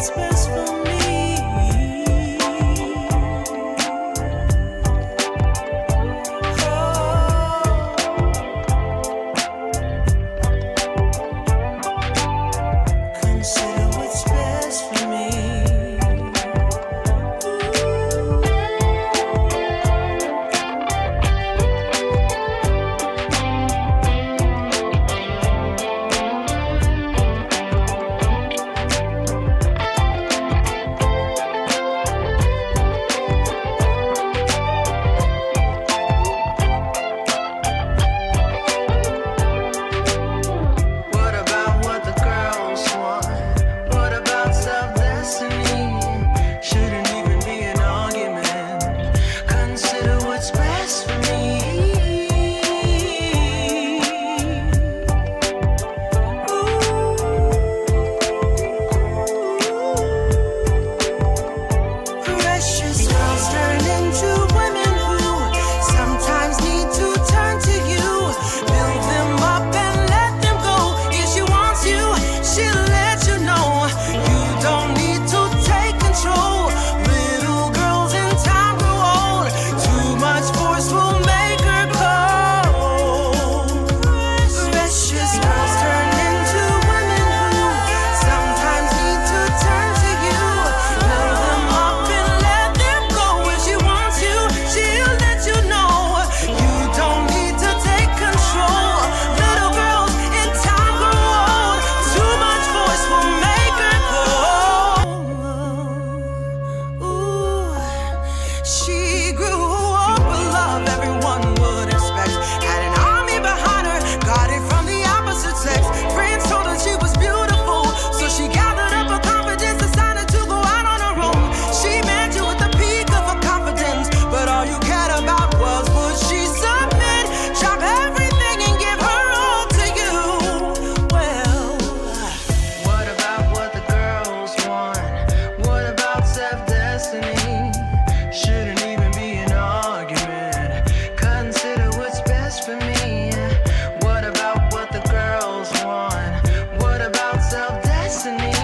what's best for me. Consider what's best for me. What about what the girls want? What about self-destiny? Shouldn't even be an argument. Consider what's best for me. Precious girls turn into women who sometimes need to turn to you. Build them up and let them go. If she wants you, she'll let you know. You don't need to take control. Little girls in time grow old. Too much force will make her cold. Precious girls turn into women who sometimes need to turn to you. Build them up and let them go. If she wants you, she'll let you know. You don't need to take control. Little girls in time grow old. Too much force will make her cold. Ooh, she grew up with love everyone would expect. Had an army behind her, got it from the opposite sex. Friends told her she was beautiful, so she gathered up her confidence, decided to go out on her own. She met you at the peak of her confidence, but all you cared about was would she submit, drop everything and give her all to you. Well, what about what the girls want? What about self-destiny? Shouldn't even be an argument. Consider what's best for me. What about what the girls want? What about self-destiny?